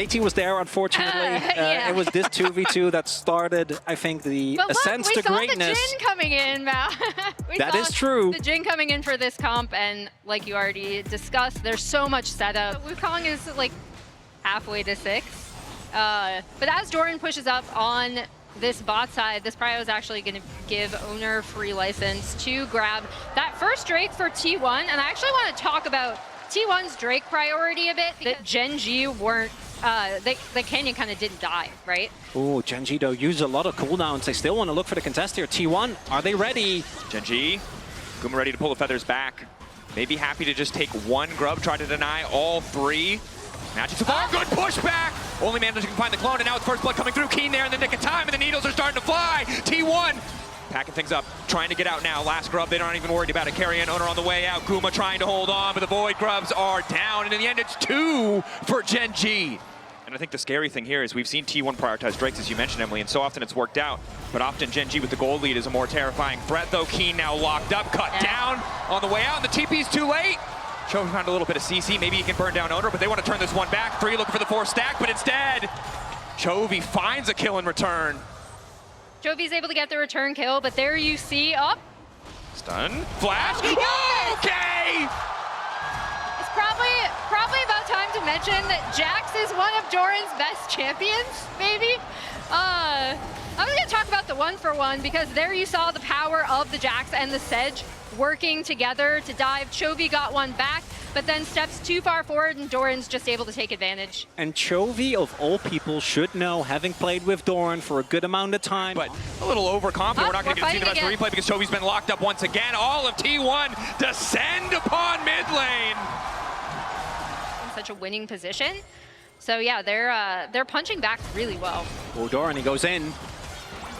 KT was there, unfortunately. Yeah. It was this 2v2 that started, I think, the ascent to greatness. We saw the Jin coming in, Mal. That is true. The Jin coming in for this comp, and like you already discussed, there's so much setup. Wukong is like halfway to 6. But as Doran pushes up on this bot side, this prio is actually going to give Owner free license to grab that first Drake for T1. And I actually want to talk about T1's Drake priority a bit. That Gen.G weren't, the Canyon kind of didn't die, right? Oh, Gen.G though use a lot of cooldowns. They still want to look for the contest here. T1, are they ready? Gen.G, Guma ready to pull the feathers back. Maybe happy to just take one grub, try to deny all 3. Magic so far, good pushback! Only man that can find the clone, and now it's first blood coming through. Keen there in the nick of time, and the needles are starting to fly. T1 packing things up, trying to get out now. Last grub, they aren't even worried about it. Carry and Owner on the way out. Guma trying to hold on, but the Voidgrubs are down, and in the end, it's 2 for Gen.G. And I think the scary thing here is we've seen T1 prioritize Drakes, as you mentioned, Emily, and so often it's worked out. But often Gen.G with the gold lead is a more terrifying threat, though. Keen now locked up, cut down on the way out, and the TP's too late. Chovy found a little bit of CC, maybe he can burn down Owner, but they want to turn this one back. 3 looking for the 4 stack, but instead, Chovy finds a kill in return. Chovy's able to get the return kill, but there you see, Stun, flash, okay! It's probably about time to mention that Jax is one of Doran's best champions, maybe? I'm gonna talk about the 1-for-1 because there you saw the power of the Jax and the Sedge working together to dive. Chovy got one back, but then steps too far forward and Doran's just able to take advantage. And Chovy, of all people, should know, having played with Doran for a good amount of time. But a little overconfident. We're not going to get to see the rest of the replay because Chovy's been locked up once again. All of T1 descend upon mid lane. In such a winning position. So yeah, they're punching back really well. Oh, Doran, he goes in.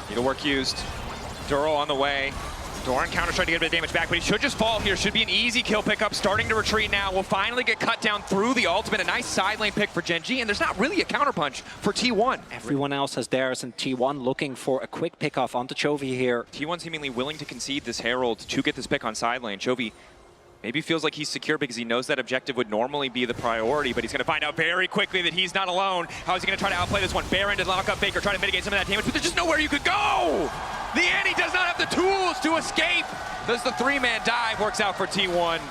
Needlework used. Duro on the way. Doran counter trying to get a bit of damage back, but he should just fall here. Should be an easy kill pickup. Starting to retreat now. Will finally get cut down through the ultimate. A nice side lane pick for Gen.G, and there's not really a counterpunch for T1. Everyone else has theirs, and T1 looking for a quick pickoff onto Chovy here. T1 seemingly willing to concede this Herald to get this pick on side lane. Chovy maybe feels like he's secure because he knows that objective would normally be the priority, but he's going to find out very quickly that he's not alone. How is he going to try to outplay this one? Baron to lock up Faker, try to mitigate some of that damage, but there's just nowhere you could go! The Annie does not have the tools to escape! Does the 3-man dive, works out for T1.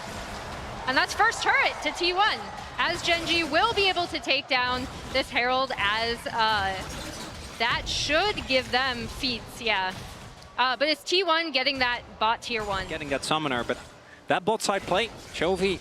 And that's first turret to T1, as Gen.G will be able to take down this Herald, as that should give them feats, yeah. But it's T1 getting that bot tier 1. Getting that summoner, but that bot side play, Chovy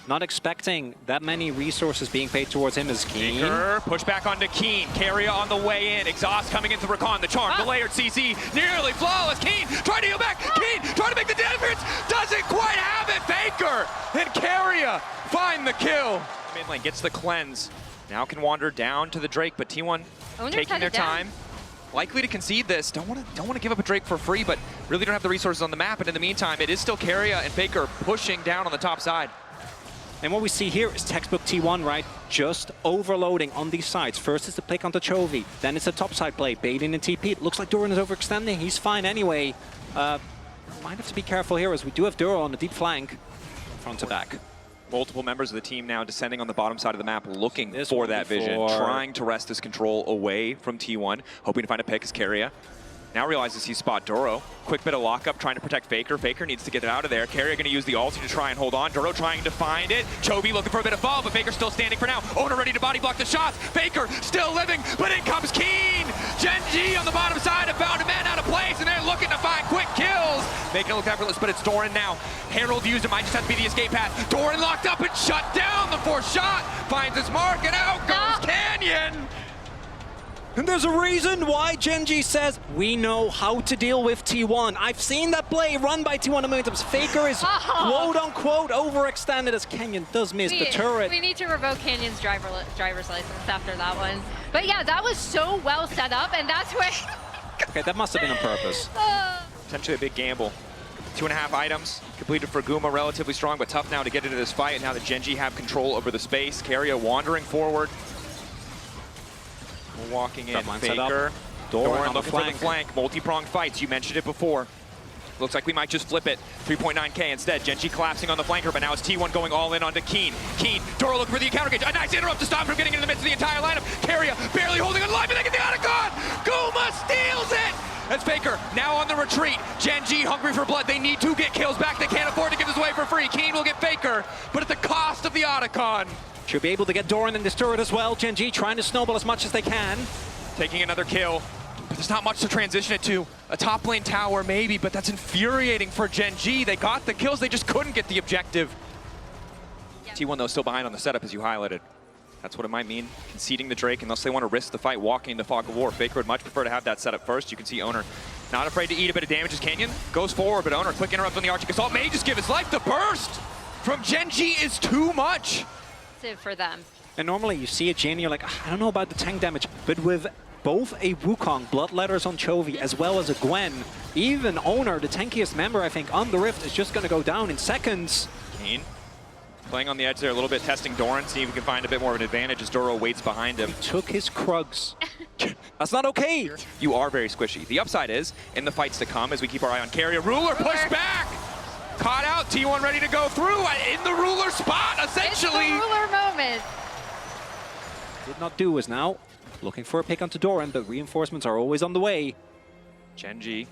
not expecting that many resources being paid towards him is Keen. Push back onto Keen. Carrier on the way in. Exhaust coming into Rakan. The charm, the layered CC, nearly flawless. Keen trying to heal back. Keen trying to make the difference. Doesn't quite have it. Faker and Carrier find the kill. Mid lane gets the cleanse. Now can wander down to the Drake, but T1 taking their time. Likely to concede this. Don't want to give up a Drake for free, but really don't have the resources on the map. And in the meantime, it is still Carrier and Faker pushing down on the top side. And what we see here is textbook T1, right? Just overloading on these sides. First is the pick onto Chovy, then it's a topside play, baiting and TP. It looks like Doran is overextending. He's fine anyway. Might have to be careful here as we do have Duro on the deep flank, front to back. Multiple members of the team now descending on the bottom side of the map, looking for that vision, trying to wrest this control away from T1, hoping to find a pick as Carrier. Now realizes he's spot Duro. Quick bit of lockup, trying to protect Faker. Faker needs to get it out of there. Carrier going to use the ulti to try and hold on. Duro trying to find it. Chovy looking for a bit of fall, but Faker still standing for now. Owner ready to body block the shots. Faker still living, but in comes Keen. Gen.G on the bottom side have found a man out of place, and they're looking to find quick kills. Making it look effortless, but it's Doran now. Herald used it, might just have to be the escape path. Doran locked up and shut down the 4th shot. Finds his mark, and out goes Canyon. And there's a reason why Gen.G says, we know how to deal with T1. I've seen that play run by T1 a million times. Faker is quote-unquote overextended as Canyon does miss the turret. We need to revoke Canyon's driver's license after that one. But yeah, that was so well set up, and that's where... Okay, that must have been on purpose. Potentially a big gamble. 2.5 items completed for Guma, relatively strong, but tough now to get into this fight. Now that Gen.G have control over the space. Carrier wandering forward. Walking in, Faker, Doran looking for the flank, multi-pronged fights, you mentioned it before. Looks like we might just flip it, 3.9k instead. Gen.G collapsing on the flanker, but now it's T1 going all in onto Keen. Keen, Doro looking for the counter gauge, a nice interrupt to stop from getting into the midst of the entire lineup. Owner now on the retreat. Gen.G hungry for blood. They need to get kills back. They can't afford to give this away for free. Keen will get Faker, but at the cost of the Otacon. Should be able to get Doran in this turret as well. Gen.G trying to snowball as much as they can. Taking another kill, but there's not much to transition it to. A top lane tower maybe, but that's infuriating for Gen.G. They got the kills, they just couldn't get the objective. Yeah. T1 though still behind on the setup as you highlighted. That's what it might mean, conceding the Drake unless they want to risk the fight walking into Fog of War. Faker would much prefer to have that setup first. You can see Owner not afraid to eat a bit of damage as Canyon goes forward, but Owner quick interrupt on the Arctic Assault may just give his life. The burst from Gen.G is too much. For them. And normally you see a Jane, you're like, I don't know about the tank damage, but with both a Wukong, Bloodletters on Chovy, as well as a Gwen, even Owner, the tankiest member, I think, on the Rift, is just going to go down in seconds. Keen playing on the edge there a little bit, testing Doran, see if he can find a bit more of an advantage as Doro waits behind him. He took his Krugs. That's not okay. You are very squishy. The upside is, in the fights to come, as we keep our eye on Carrier, Ruler push back! Caught out, T1 ready to go through, in the Ruler spot, essentially. It's the Ruler moment. Did not do as now. Looking for a pick onto Doran, but reinforcements are always on the way. Gen.G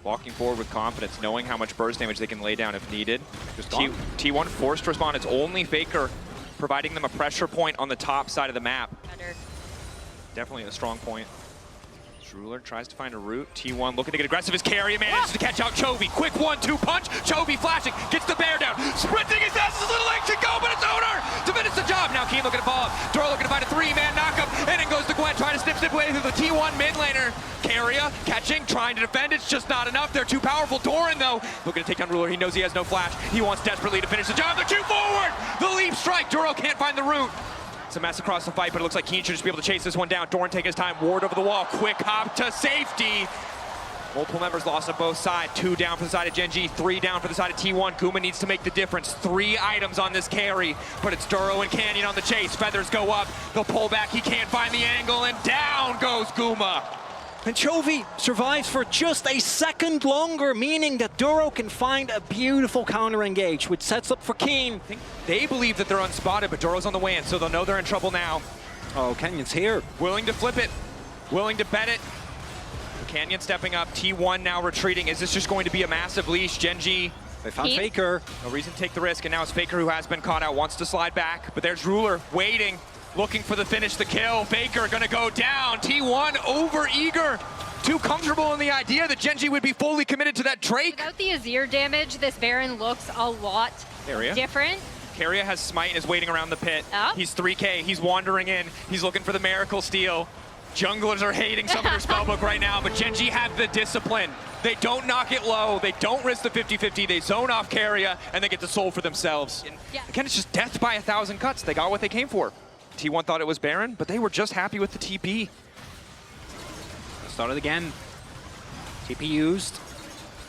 walking forward with confidence, knowing how much burst damage they can lay down if needed. T1 forced to respond. It's only Faker providing them a pressure point on the top side of the map. Better. Definitely a strong point. Ruler tries to find a route. T1 looking to get aggressive as Carrier manages to catch out Chovy. Quick 1-2 punch. Chovy flashing, gets the bear down. Sprinting as fast as Little Egg should go, but it's Owner to finish the job. Now Keen looking to follow up. Doro looking to find a 3-man knockup, and in goes the Gwen trying to snip away through the T1 mid laner. Carrier catching, trying to defend. It's just not enough. They're too powerful. Doran though looking to take down Ruler. He knows he has no flash. He wants desperately to finish the job. The 2 forward. The leap strike. Doro can't find the route. It's a mess across the fight, but it looks like Keen should just be able to chase this one down. Doran taking his time, ward over the wall, quick hop to safety. Multiple members lost on both sides. 2 down for the side of Gen.G, 3 down for the side of T1. Guma needs to make the difference. 3 items on this carry, but it's Duro and Canyon on the chase. Feathers go up, they'll pull back, he can't find the angle, and down goes Guma. And Chovy survives for just a second longer, meaning that Duro can find a beautiful counter-engage, which sets up for Keen. They believe that they're unspotted, but Duro's on the way in, so they'll know they're in trouble now. Oh, Canyon's here. Willing to flip it, willing to bet it. Canyon stepping up, T1 now retreating. Is this just going to be a massive leash? Gen.G. They found Faker. No reason to take the risk, and now it's Faker who has been caught out, wants to slide back, but there's Ruler waiting. Looking for the finish, the kill. Faker gonna go down. T1 over eager. Too comfortable in the idea that Gen.G would be fully committed to that Drake. Without the Azir damage, this Baron looks a lot different. Carrier has Smite and is waiting around the pit. Oh. He's 3K, he's wandering in. He's looking for the Miracle Steal. Junglers are hating some of their spellbook right now, but Gen.G have the discipline. They don't knock it low, they don't risk the 50-50, they zone off Carrier, and they get the soul for themselves. And again, it's just death by 1,000 cuts. They got what they came for. T1 thought it was Baron, but they were just happy with the TP. Started again. TP used.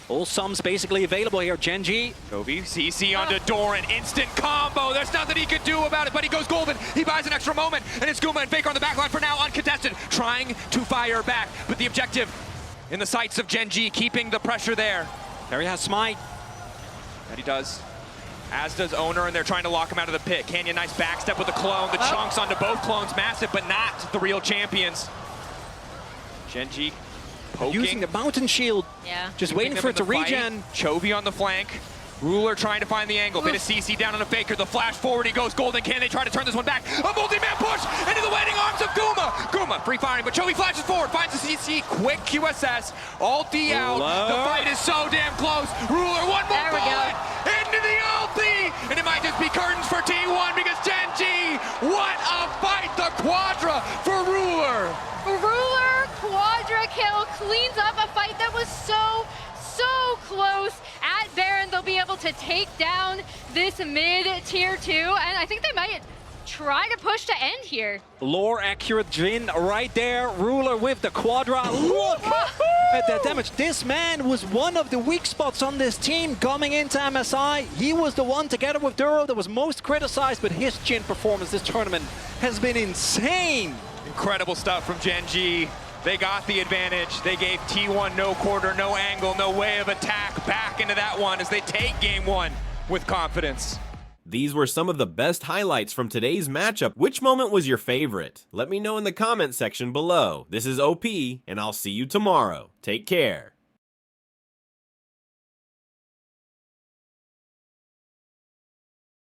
All sums basically available here. Gen.G. Chovy, CC onto Doran, instant combo. There's nothing he could do about it, but he goes golden. He buys an extra moment, and it's Guma and Faker on the backline for now, uncontested, trying to fire back. But the objective in the sights of Gen.G, keeping the pressure there. Carrier has Smite. That he does. As does Owner, and they're trying to lock him out of the pit. Canyon, nice backstep with the clone. The chunks onto both clones, massive, but not the real champions. Gen.G poking. Using the mountain shield. Yeah. Just waiting for it to regen. Chovy on the flank. Ruler trying to find the angle. Bit of CC down on a Faker. The flash forward, he goes golden. Can they try to turn this one back? A multi-man push into the waiting arms of Guma. Guma free firing, but Chovy flashes forward, finds the CC. Quick QSS. Ulti out. The fight is so damn close. Ruler, one more bullet into the ulti. And it might just be curtains for T1 because Gen.G, what a fight. The quadra for Ruler. Ruler quadra kill cleans up a fight that was so close. At Baron, they'll be able to take down this mid-tier 2, and I think they might try to push to end here. Lore accurate Jin right there. Ruler with the quadra. Look at that damage. This man was one of the weak spots on this team coming into MSI. He was the one, together with Duro, that was most criticized, but his Jin performance this tournament has been insane. Incredible stuff from Gen.G. They got the advantage. They gave T1 no quarter, no angle, no way of attack back into that one as they take game 1 with confidence. These were some of the best highlights from today's matchup. Which moment was your favorite? Let me know in the comment section below. This is OP, and I'll see you tomorrow. Take care.